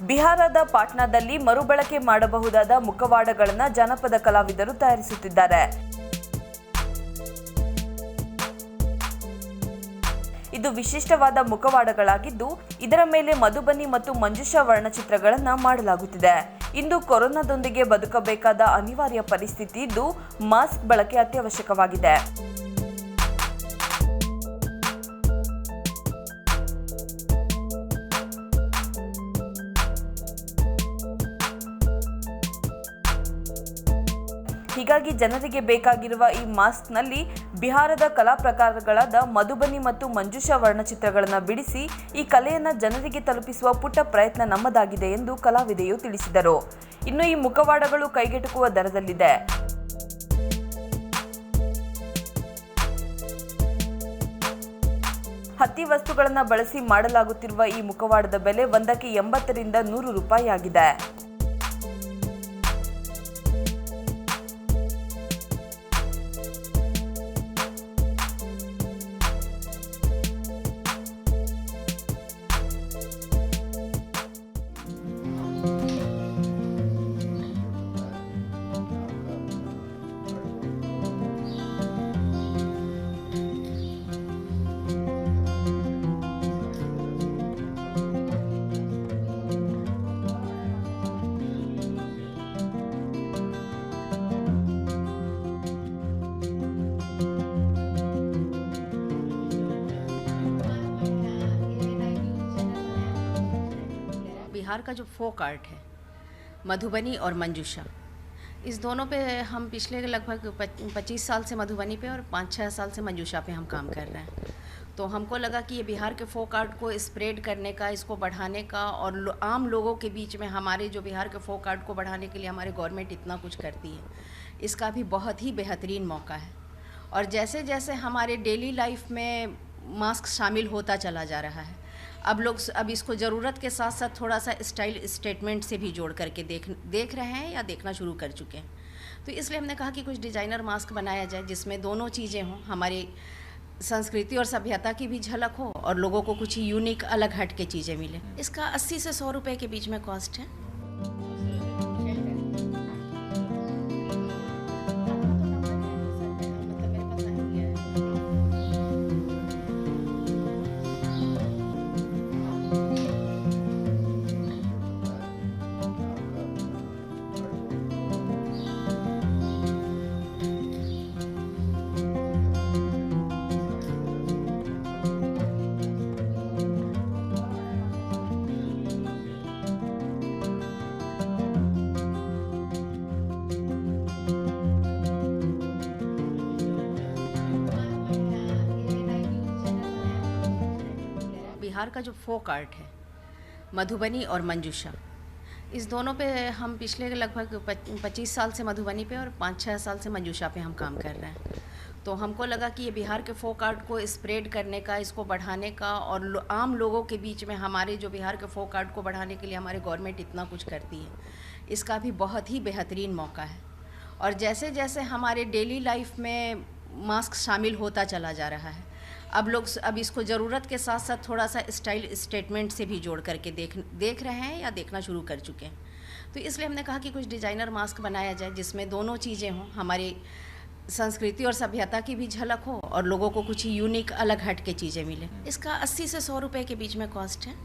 ಬಿಹಾರದ ಪಾಟ್ನಾದಲ್ಲಿ ಮರುಬಳಕೆ ಮಾಡಬಹುದಾದ ಮುಖವಾಡಗಳನ್ನು ಜಾನಪದ ಕಲಾವಿದರು ತಯಾರಿಸುತ್ತಿದ್ದಾರೆ. ಇದು ವಿಶಿಷ್ಟವಾದ ಮುಖವಾಡಗಳಾಗಿದ್ದು, ಇದರ ಮೇಲೆ ಮಧುಬನಿ ಮತ್ತು ಮಂಜುಷಾ ವರ್ಣಚಿತ್ರಗಳನ್ನು ಮಾಡಲಾಗುತ್ತಿದೆ. ಇಂದು ಕೊರೋನಾದೊಂದಿಗೆ ಬದುಕಬೇಕಾದ ಅನಿವಾರ್ಯ ಪರಿಸ್ಥಿತಿ ಇದ್ದು, ಮಾಸ್ಕ್ ಬಳಕೆ ಅತ್ಯವಶ್ಯಕವಾಗಿದೆ. ಹೀಗಾಗಿ ಜನರಿಗೆ ಬೇಕಾಗಿರುವ ಈ ಮಾಸ್ಕ್ನಲ್ಲಿ ಬಿಹಾರದ ಕಲಾ ಪ್ರಕಾರಗಳಾದ ಮಧುಬನಿ ಮತ್ತು ಮಂಜುಷಾ ವರ್ಣಚಿತ್ರಗಳನ್ನು ಬಿಡಿಸಿ ಈ ಕಲೆಯನ್ನು ಜನರಿಗೆ ತಲುಪಿಸುವ ಪುಟ್ಟ ಪ್ರಯತ್ನ ನಮ್ಮದಾಗಿದೆ ಎಂದು ಕಲಾವಿದೆಯು ತಿಳಿಸಿದರು. ಇನ್ನು ಈ ಮುಖವಾಡಗಳು ಕೈಗೆಟುಕುವ ದರದಲ್ಲಿದೆ. ಹತ್ತಿ ವಸ್ತುಗಳನ್ನು ಬಳಸಿ ಮಾಡಲಾಗುತ್ತಿರುವ ಈ ಮುಖವಾಡದ ಬೆಲೆ ಒಂದಕ್ಕೆ 80 ರಿಂದ 100 ರೂಪಾಯಿ ಆಗಿದೆ. बिहार का जो फोक आर्ट है मधुबनी और मंजूषा, इस दोनों पे हम पिछले लगभग 25 साल से मधुबनी पे और 5-6 साल से मंजूषा पे हम काम कर रहे हैं. तो हमको लगा कि ये बिहार के फोक आर्ट को स्प्रेड करने का, इसको बढ़ाने का, और आम लोगों के बीच में हमारे जो बिहार के फोक आर्ट को बढ़ाने के लिए हमारे गवर्नमेंट इतना कुछ करती है, इसका भी बहुत ही बेहतरीन मौका है. और जैसे जैसे हमारे डेली लाइफ में मास्क शामिल होता चला जा रहा है, अब इसको ज़रूरत के साथ साथ थोड़ा सा स्टाइल स्टेटमेंट से भी जोड़ करके देख रहे हैं या देखना शुरू कर चुके हैं. तो इसलिए हमने कहा कि कुछ डिज़ाइनर मास्क बनाया जाए जिसमें दोनों चीज़ें हों, हमारी संस्कृति और सभ्यता की भी झलक हो और लोगों को कुछ यूनिक अलग हट के चीज़ें मिले. इसका 80 से 100 रुपये के बीच में कॉस्ट है. बिहार का जो फोक आर्ट है मधुबनी और मंजूषा, इस दोनों पे हम पिछले लगभग 25 साल से मधुबनी पे और 5-6 साल से मंजूषा पे हम काम कर रहे हैं. तो हमको लगा कि ये बिहार के फोक आर्ट को स्प्रेड करने का, इसको बढ़ाने का, और आम लोगों के बीच में हमारे जो बिहार के फोक आर्ट को बढ़ाने के लिए हमारे गवर्नमेंट इतना कुछ करती है, इसका भी बहुत ही बेहतरीन मौका है. और जैसे जैसे हमारे डेली लाइफ में मास्क शामिल होता चला जा रहा है, अब इसको ज़रूरत के साथ साथ थोड़ा सा स्टाइल स्टेटमेंट से भी जोड़ करके देख रहे हैं या देखना शुरू कर चुके हैं. तो इसलिए हमने कहा कि कुछ डिज़ाइनर मास्क बनाया जाए जिसमें दोनों चीज़ें हों, हमारी संस्कृति और सभ्यता की भी झलक हो और लोगों को कुछ यूनिक अलग हट के चीज़ें मिले. इसका 80 से 100 रुपये के बीच में कॉस्ट है.